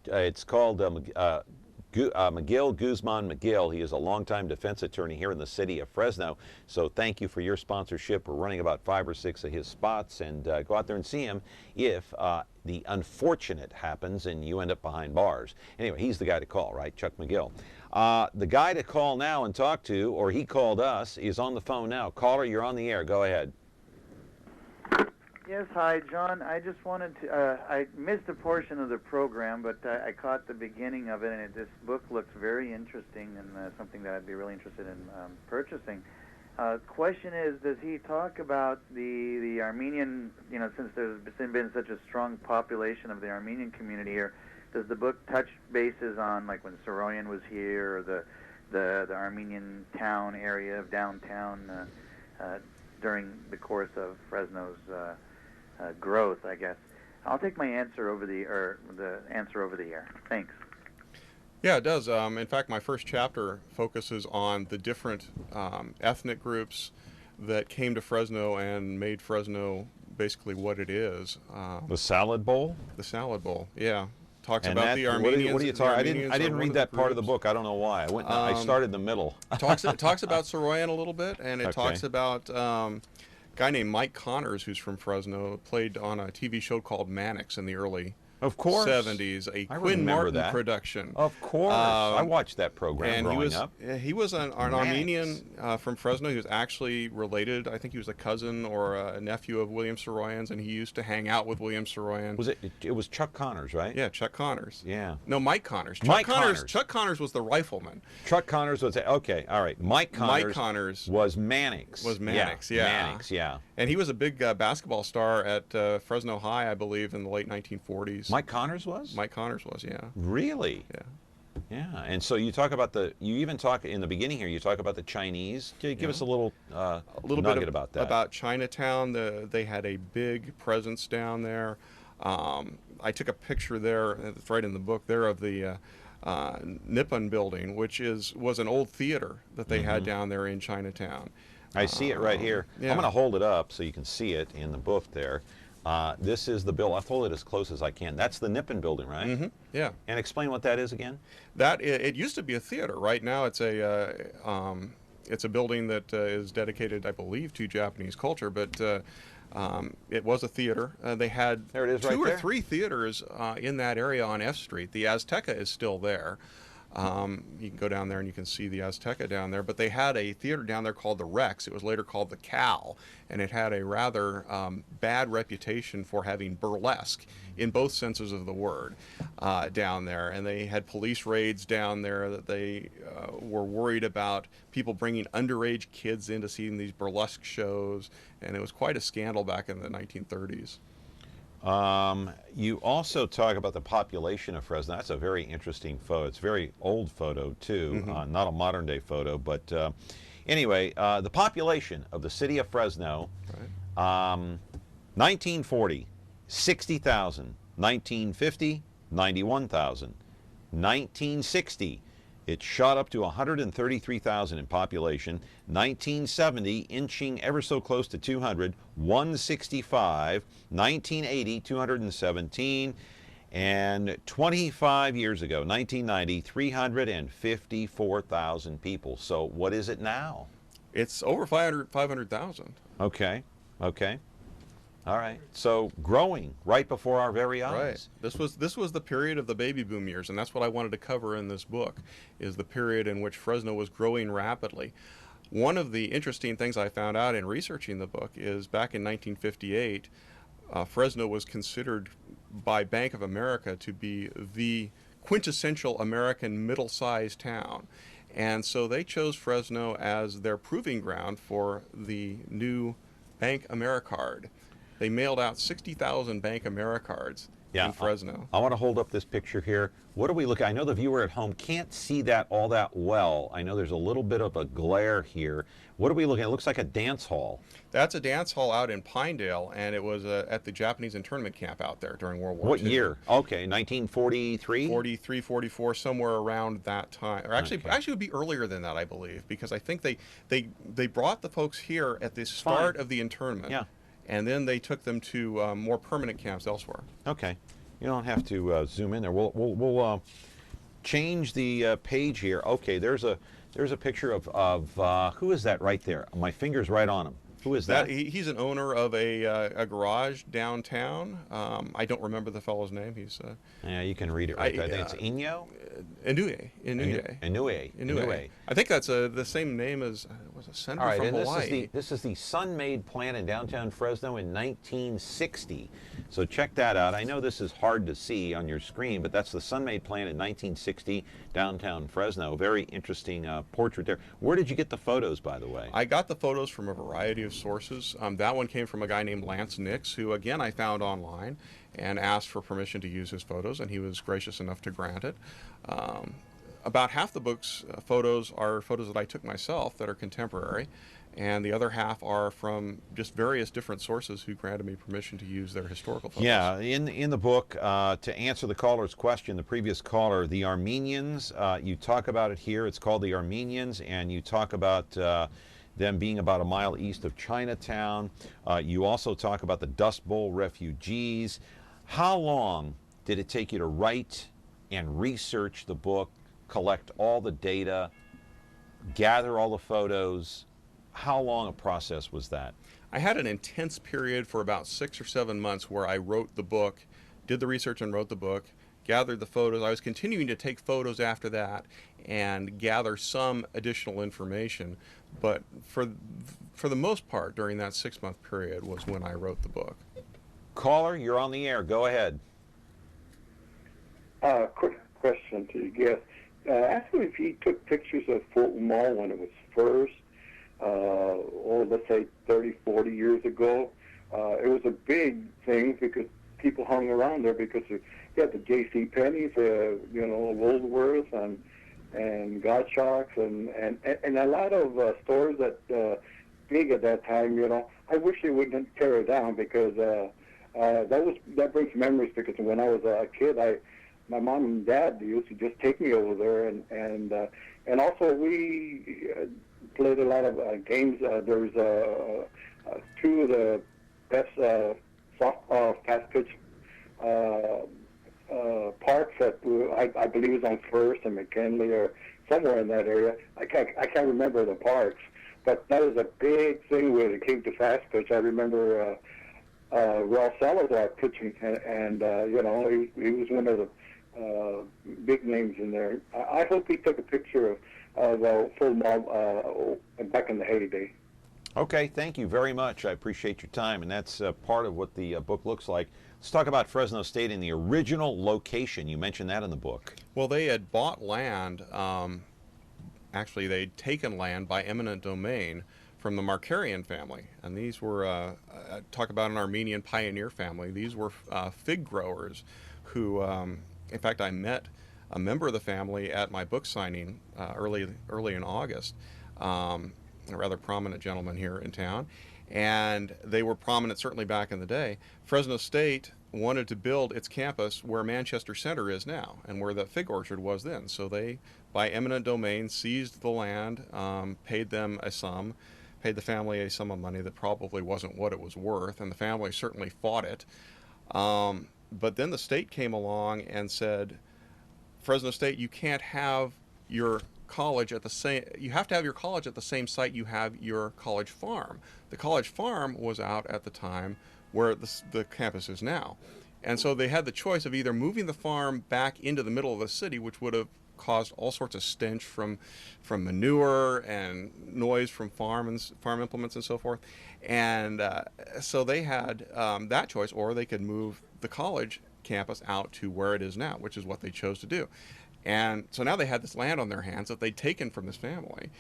It's called McGill, Guzman, McGill. He is a longtime defense attorney here in the city of Fresno. So thank you for your sponsorship. We're running about 5 or 6 of his spots, and go out there and see him if the unfortunate happens and you end up behind bars. Anyway, he's the guy to call, right? Chuck McGill. The guy to call now and talk to, or he called us, is on the phone now. Caller, you're on the air. Go ahead. Yes, hi, John. I just wanted to, I missed a portion of the program, but I caught the beginning of it, and this book looks very interesting and something that I'd be really interested in purchasing. Question is, does he talk about the Armenian, you know, since there's been such a strong population of the Armenian community here, does the book touch bases on, like, when Saroyan was here, or the Armenian town area of downtown during the course of Fresno's growth, I guess? I'll take my answer over the answer over the air. Thanks. Yeah, it does. In fact, my first chapter focuses on the different ethnic groups that came to Fresno and made Fresno basically what it is. The salad bowl? The salad bowl, yeah. Talks And about that, the Armenians. What are you talking? I didn't read that part of the book. I don't know why. I started in the middle. talks about Soroyan a little bit, and it Okay. talks about a guy named Mike Connors, who's from Fresno, played on a TV show called Mannix in the early Of course. 70s, a I Quinn remember Martin that. production. Of course. I watched that program and growing up. he was an Armenian from Fresno. He was actually related. I think he was a cousin or a nephew of William Soroyan's, and he used to hang out with William Soroyan. Was it? It was Chuck Connors, right? Yeah, Chuck Connors. Yeah. No, Mike Connors. Mike Connors. Chuck Connors was the rifleman. Chuck Connors was okay. All right. Mike Connors was Mannix. Yeah. Mannix. Yeah. And he was a big basketball star at Fresno High, I believe, in the late 1940s. Mike Connors was? Mike Connors was, yeah. Really? Yeah. Yeah. And so you talk about you even talk in the beginning here, you talk about the Chinese. Give us a little nugget about that. About Chinatown. They had a big presence down there. I took a picture there, it's right in the book there, of the Nippon building, which was an old theater that they had down there in Chinatown. I see it right here. Yeah. I'm going to hold it up so you can see it in the book there. This is the building. I'll hold it as close as I can. That's the Nippon building, right? Mm-hmm. Yeah. And explain what that is again. It used to be a theater. Right now, it's a building that is dedicated, I believe, to Japanese culture. But it was a theater. They had there it is, two right or three theaters in that area on F Street. The Azteca is still there. You can go down there and you can see the Azteca down there, but they had a theater down there called the Rex. It was later called the Cal, and it had a rather bad reputation for having burlesque in both senses of the word down there. And they had police raids down there that they were worried about people bringing underage kids in to see these burlesque shows, and it was quite a scandal back in the 1930s. You also talk about the population of Fresno. That's a very interesting photo. It's a very old photo, too, not a modern day photo. But anyway, the population of the city of Fresno, 1940, 60,000. 1950, 91,000. 1960, it shot up to 133,000 in population. 1970, inching ever so close to 200, 165. 1980, 217. And 25 years ago, 1990, 354,000 people. So what is it now? It's over 500,000. Okay. All right. So growing right before our very eyes. Right. This was the period of the baby boom years, and that's what I wanted to cover in this book, is the period in which Fresno was growing rapidly. One of the interesting things I found out in researching the book is back in 1958, Fresno was considered by Bank of America to be the quintessential American middle-sized town. And so they chose Fresno as their proving ground for the new Bank AmeriCard. They mailed out 60,000 Bank AmeriCards in Fresno. I want to hold up this picture here. What are we looking at? I know the viewer at home can't see that all that well. I know there's a little bit of a glare here. What are we looking at? It looks like a dance hall. That's a dance hall out in Pinedale, and it was at the Japanese internment camp out there during World War II. What year? Okay, 1943? 43, 44, somewhere around that time. Or actually, it would be earlier than that, I believe, because I think they brought the folks here at the start of the internment. Yeah. And then they took them to more permanent camps elsewhere. Okay, you don't have to zoom in there. We'll change the page here. Okay, there's a picture of who is that right there? My finger's right on him. Who is that? He's an owner of a garage downtown. I don't remember the fellow's name. He's yeah, you can read it right there. I think it's Inyo? Inouye. I think that's the same name as was a senator from Hawaii. This is the Sun-Made plant in downtown Fresno in 1960. So check that out. I know this is hard to see on your screen, but that's the Sun-Made plant in 1960 downtown Fresno. Very interesting portrait there. Where did you get the photos, by the way? I got the photos from a variety of sources. That one came from a guy named Lance Nix, who again I found online and asked for permission to use his photos, and he was gracious enough to grant it. About half the book's photos are photos that I took myself that are contemporary, and the other half are from just various different sources who granted me permission to use their historical photos. Yeah, in the book, to answer the caller's question, the previous caller, the Armenians, you talk about it here. It's called the Armenians, and you talk about them being about a mile east of Chinatown. You also talk about the Dust Bowl refugees. How long did it take you to write and research the book, collect all the data, gather all the photos? How long a process was that? I had an intense period for about 6 or 7 months where I wrote the book, did the research and wrote the book, gathered the photos. I was continuing to take photos after that and gather some additional information, but for the most part during that 6-month period was when I wrote the book. Caller, you're on the air. Go ahead. Quick question to you, guest. Ask him if he took pictures of Fort Mall when it was first, or let's say 30, 40 years ago. It was a big thing because people hung around there because you had the J.C. Penney's, Woolworths and Gottschalks and a lot of stores that big at that time. I wish they wouldn't tear it down because that brings memories. Because when I was a kid, my mom and dad used to just take me over there, and also we played a lot of games. There's two of the best fast pitch parks that I believe is on First and McKinley or somewhere in that area. I can't remember the parks, but that was a big thing when it came to fast pitch. I remember Ralph Salazar pitching, and he was one of the big names in there. I hope he took a picture of Full Mob back in the heyday. Okay, thank you very much. I appreciate your time, and that's part of what the book looks like. Let's talk about Fresno State and the original location. You mentioned that in the book. Well, they had bought land. Actually, they'd taken land by eminent domain from the Markarian family, and these were talk about an Armenian pioneer family. These were fig growers who, in fact, I met a member of the family at my book signing early in August. A rather prominent gentleman here in town, and they were prominent certainly back in the day. Fresno State wanted to build its campus where Manchester Center is now and where the fig orchard was then. So they, by eminent domain, seized the land, paid them a sum, paid the family a sum of money that probably wasn't what it was worth, and the family certainly fought it. But then the state came along and said, Fresno State, you can't have your college at the same, you have to have your college at the same site you have your college farm. The college farm was out at the time where the campus is now. And so they had the choice of either moving the farm back into the middle of the city, which would have caused all sorts of stench from manure and noise from farm implements and so forth. And so they had that choice, or they could move the college campus out to where it is now, which is what they chose to do. And so now they had this land on their hands that they'd taken from this family,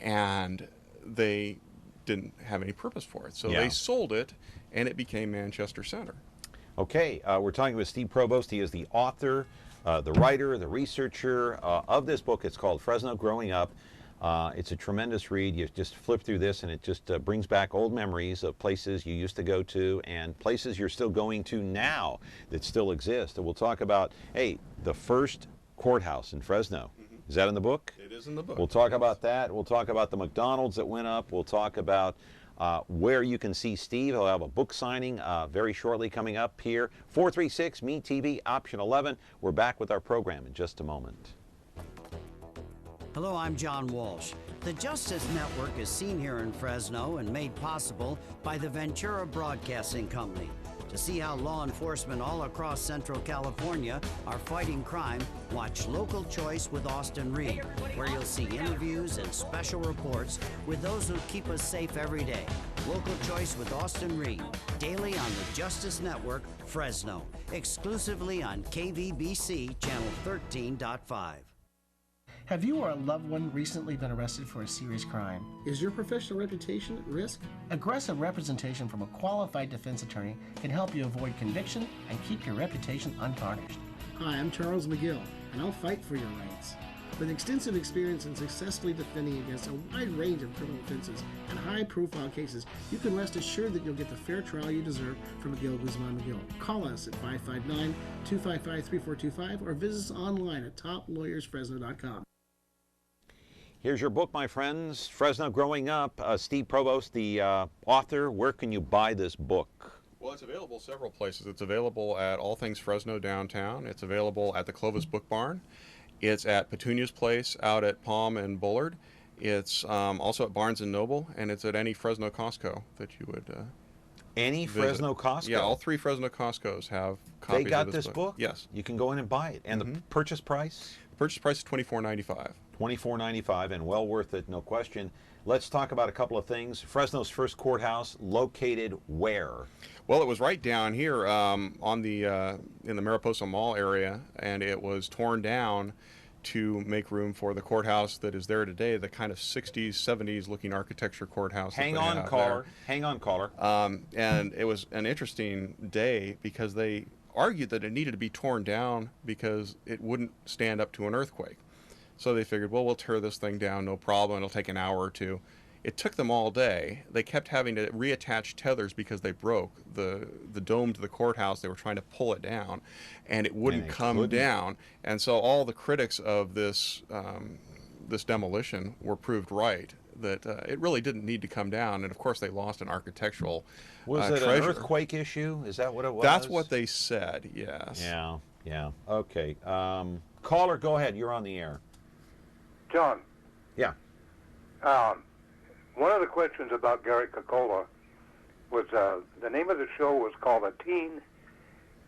and they didn't have any purpose for it. So they sold it, and it became Manchester Center. Okay, we're talking with Steve Provost. He is the author, the writer, the researcher of this book. It's called Fresno Growing Up. It's a tremendous read. You just flip through this, and it just brings back old memories of places you used to go to and places you're still going to now that still exist. And we'll talk about, hey, the first courthouse in Fresno. Is that in the book? It is in the book. We'll talk about that. We'll talk about the McDonald's that went up. We'll talk about where you can see Steve. He'll have a book signing very shortly coming up here. 436 Me TV, option 11. We're back with our program in just a moment. Hello, I'm John Walsh. The Justice Network is seen here in Fresno and made possible by the Ventura Broadcasting Company. To see how law enforcement all across Central California are fighting crime, watch Local Choice with Austin Reed, where you'll see interviews and special reports with those who keep us safe every day. Local Choice with Austin Reed, daily on the Justice Network, Fresno, exclusively on KVBC Channel 13.5. Have you or a loved one recently been arrested for a serious crime? Is your professional reputation at risk? Aggressive representation from a qualified defense attorney can help you avoid conviction and keep your reputation untarnished. Hi, I'm Charles McGill, and I'll fight for your rights. With extensive experience in successfully defending against a wide range of criminal offenses and high-profile cases, you can rest assured that you'll get the fair trial you deserve from McGill, Guzman, McGill. Call us at 559-255-3425 or visit us online at toplawyersfresno.com. Here's your book, my friends. Fresno Growing Up. Steve Provost, the author. Where can you buy this book? Well, it's available several places. It's available at All Things Fresno downtown. It's available at the Clovis Book Barn. It's at Petunia's Place out at Palm and Bullard. It's also at Barnes & Noble, and it's at any Fresno Costco that you would Any visit. Fresno Costco? Yeah, all 3 Fresno Costcos have copies They got of this book? Yes. You can go in and buy it. And the purchase price? The purchase price is $24.95. $24.95, and well worth it, no question. Let's talk about a couple of things. Fresno's first courthouse, located where? Well, it was right down here on the in the Mariposa Mall area, and it was torn down to make room for the courthouse that is there today, the kind of 60s, 70s looking architecture courthouse. Hang on, caller. Hang on, caller. And it was an interesting day because they argued that it needed to be torn down because it wouldn't stand up to an earthquake. So they figured, well, we'll tear this thing down, no problem. It'll take an hour or two. It took them all day. They kept having to reattach tethers because they broke. The dome to the courthouse, they were trying to pull it down, and it wouldn't come down. And so all the critics of this this demolition were proved right, that it really didn't need to come down. And, of course, they lost an architectural Was it treasure. an earthquake issue? Is that what it was? That's what they said, yes. Yeah, yeah. Okay. Caller, go ahead. You're on the air. John. Yeah. One of the questions about Gary Kokola was the name of the show was called A Teen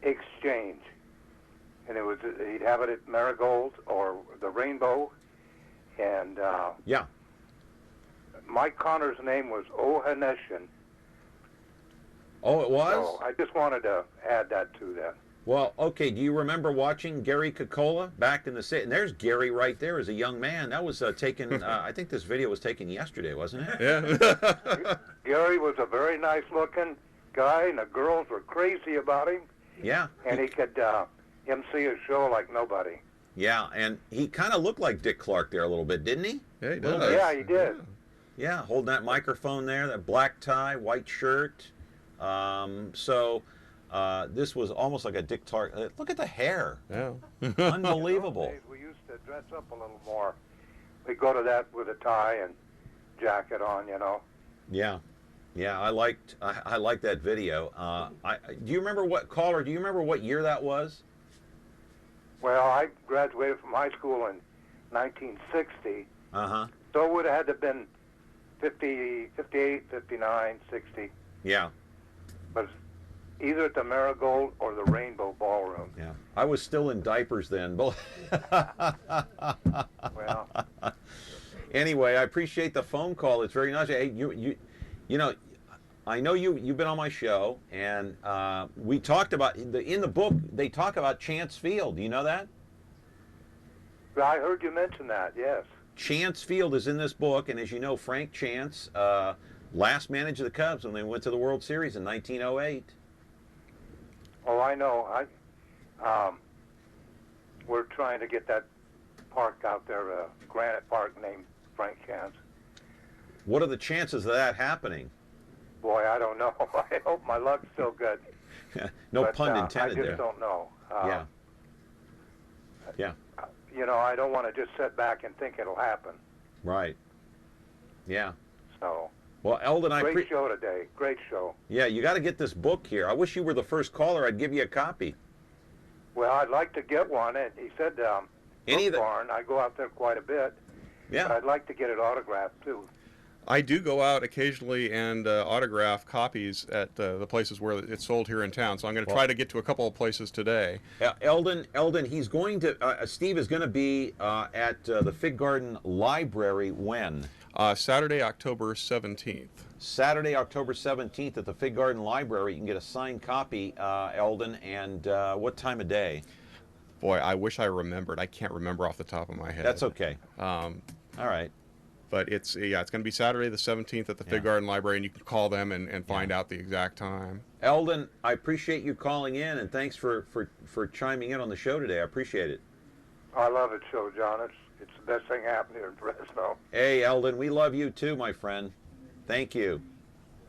Exchange, and it was he'd have it at Marigold or the Rainbow, and yeah, Mike Connor's name was Ohaneshan. Oh, it was? So I just wanted to add that to that. Well, okay, do you remember watching Gary Kokola back in the city? And there's Gary right there as a young man. That was taken, I think this video was taken yesterday, wasn't it? Yeah. Gary was a very nice-looking guy, and the girls were crazy about him. Yeah. And he could MC a show like nobody. Yeah, and he kind of looked like Dick Clark there a little bit, didn't he? Yeah, he does. Yeah, he did. Yeah, holding that microphone there, that black tie, white shirt. This was almost like a Dick Clark. Look at the hair. Yeah. Unbelievable. In those days, we used to dress up a little more. We'd go to that with a tie and jacket on, you know. Yeah. Yeah, I liked that video. Do you remember what, caller, do you remember what year that was? Well, I graduated from high school in 1960. Uh-huh. So it would have had to have been 50, 58, 59, 60. Yeah. But either at the Marigold or the Rainbow Ballroom. Yeah. I was still in diapers then. Well. Anyway, I appreciate the phone call. It's very nice. Hey, you know, I know you've been on my show, and we talked about in the book. They talk about Chance Field. Do you know that? I heard you mention that. Yes. Chance Field is in this book, and as you know, Frank Chance last managed the Cubs when they went to the World Series in 1908. Oh, I know. We're trying to get that park out there, Granite Park, named Frank Chance. What are the chances of that happening? Boy, I don't know. I hope my luck's still good. No but, pun intended there. I just don't know. Yeah. Yeah. You know, I don't want to just sit back and think it'll happen. Right. Yeah. So. Well, Eldon, Great show today. Great show. Yeah, you got to get this book here. I wish you were the first caller. I'd give you a copy. Well, I'd like to get one. And he said, Book Barn. I go out there quite a bit. Yeah. But I'd like to get it autographed too. I do go out occasionally and autograph copies at the places where it's sold here in town. So I'm going to try to get to a couple of places today. Eldon, he's going to, Steve is going to be at the Fig Garden Library when? Saturday, October 17th. Saturday, October 17th at the Fig Garden Library. You can get a signed copy, Eldon, and what time of day? Boy, I wish I remembered. I can't remember off the top of my head. That's okay. All right. But it's going to be Saturday the 17th at the Fig Garden Library, and you can call them and find out the exact time. Eldon, I appreciate you calling in, and thanks for chiming in on the show today. I appreciate it. I love it, show, John. It's the best thing happening in Fresno. Hey, Eldon, we love you too, my friend. Thank you.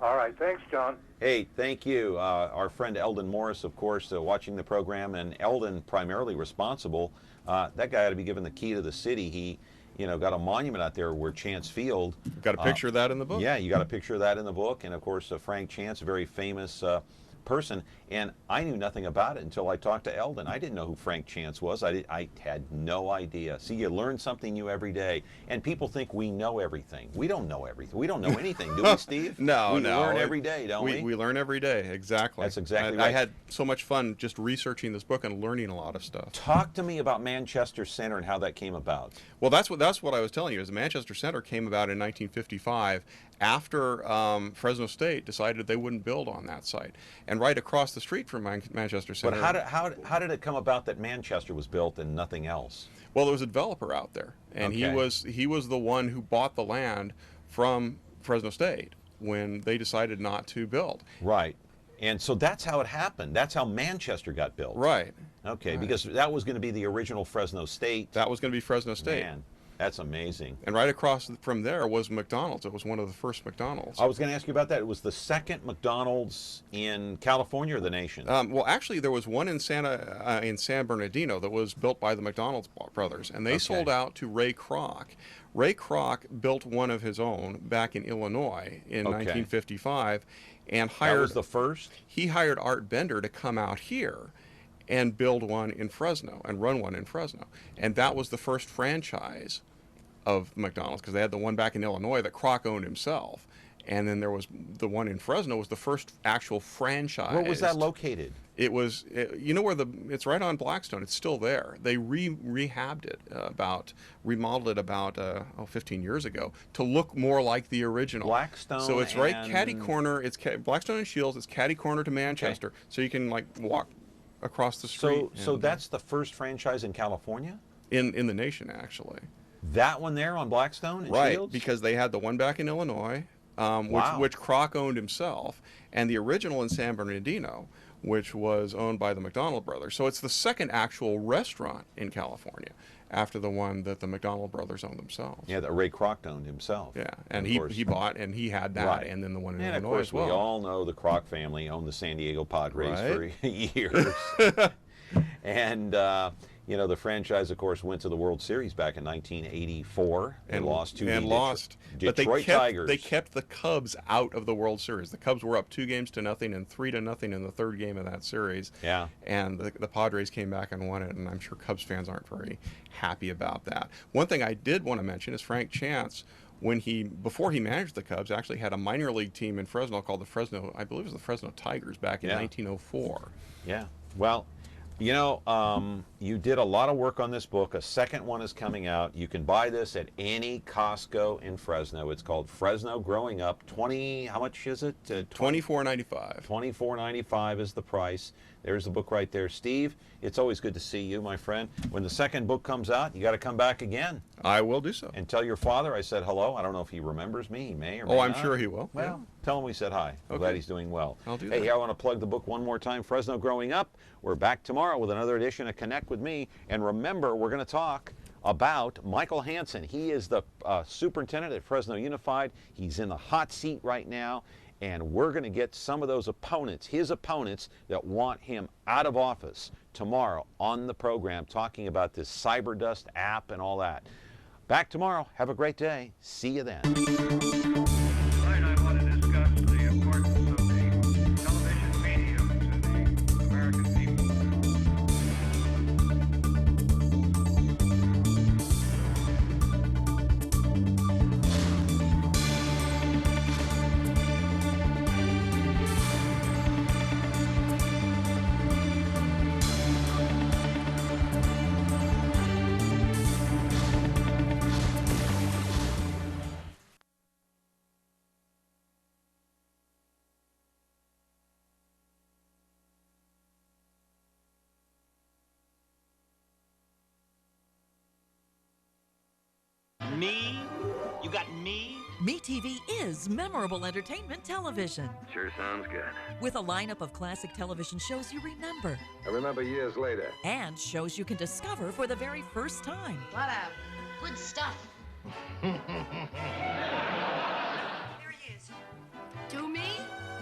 All right, thanks, John. Hey, thank you. Our friend Eldon Morris, of course, watching the program, and Eldon primarily responsible. That guy ought to be given the key to the city. He, got a monument out there where Chance Field. Got a picture of that in the book? Yeah, you got a picture of that in the book. And of course, Frank Chance, a very famous person. And I knew nothing about it until I talked to Eldon. I didn't know who Frank Chance was. I had no idea. See, you learn something new every day. And people think we know everything. We don't know everything. We don't know anything, do we, Steve? No. We learn every day, don't we? We learn every day, exactly. That's exactly right. I had so much fun just researching this book and learning a lot of stuff. Talk to me about Manchester Center and how that came about. Well, that's what I was telling you, is the Manchester Center came about in 1955 after Fresno State decided they wouldn't build on that site. And right across the street from Manchester Center. But how did it come about that Manchester was built and nothing else? Well, there was a developer out there, and Okay. he was the one who bought the land from Fresno State when they decided not to build. Right. And so that's how it happened. That's how Manchester got built. Right. Okay, Right. because that was going to be the original Fresno State. That was going to be Fresno State. Man, that's amazing. And right across from there was McDonald's. It was one of the first McDonald's. I was going to ask you about that. It was the second McDonald's in California or the nation? Well, actually, there was one in San Bernardino that was built by the McDonald's brothers, and they sold out to Ray Kroc. Ray Kroc built one of his own back in Illinois in 1955, and hired. That was the first? He hired Art Bender to come out here and build one in Fresno and run one in Fresno, and that was the first franchise of McDonald's, because they had the one back in Illinois that Kroc owned himself, and then there was the one in Fresno was the first actual franchise. Where was that located? It was, you know where it's right on Blackstone. It's still there. They rehabbed it remodeled it about 15 years ago to look more like the original. Blackstone. So it's right catty corner. It's Blackstone and Shields. It's catty corner to Manchester. So you can like walk across the street. So that's the first franchise in California? In the nation, actually. That one there on Blackstone and Right, Shields? because they had the one back in Illinois, Wow. which Kroc owned himself, and the original in San Bernardino, which was owned by the McDonald brothers. So it's the second actual restaurant in California after the one that the McDonald brothers owned themselves. Yeah, that Ray Kroc owned himself. Yeah, and Of course. he bought, and he had that, Right. and then the one in And of Illinois course, as well. we all know the Kroc family owned the San Diego Padres Right. for years. And, the franchise, of course, went to the World Series back in 1984. They lost to and the lost. Detroit But Tigers. they kept the Cubs out of the World Series. The Cubs were up 2-0 and 3-0 in the third game of that series. Yeah. And the Padres came back and won it, and I'm sure Cubs fans aren't very happy about that. One thing I did want to mention is Frank Chance, before he managed the Cubs, actually had a minor league team in Fresno called I believe it was the Fresno Tigers back in 1904. Yeah. Well, you did a lot of work on this book. A second one is coming out. You can buy this at any Costco in Fresno. It's called Fresno Growing Up. How much is it? $24.95. $24.95 is the price. There's the book right there. Steve, it's always good to see you, my friend. When the second book comes out, you got to come back again. I will do so. And tell your father I said hello. I don't know if he remembers me. He may or may not. I'm sure he will. Well, tell him we said hi. I'm glad he's doing well. I'll do Hey, that. I want to plug the book one more time, Fresno Growing Up. We're back tomorrow with another edition of Connect with Me. And remember, we're going to talk about Michael Hansen. He is the superintendent at Fresno Unified. He's in the hot seat right now. And we're going to get some of those opponents, his opponents, that want him out of office tomorrow on the program, talking about this CyberDust app and all that. Back tomorrow. Have a great day. See you then. Tonight I want to discuss the importance of the television medium to the American people. Me? You got me? MeTV is memorable entertainment television. Sure sounds good. With a lineup of classic television shows you remember. I remember years later. And shows you can discover for the very first time. What a Good stuff. To me?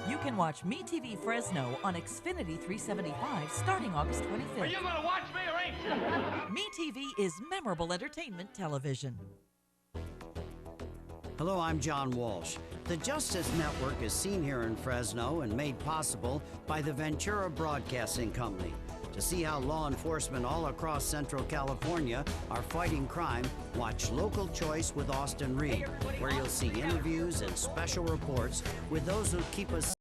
You can watch MeTV Fresno on Xfinity 375 starting August 25th. Are you gonna watch me or ain't you? MeTV is memorable entertainment television. Hello, I'm John Walsh. The Justice Network is seen here in Fresno and made possible by the Ventura Broadcasting Company. To see how law enforcement all across Central California are fighting crime, watch Local Choice with Austin Reed, where you'll see interviews and special reports with those who keep us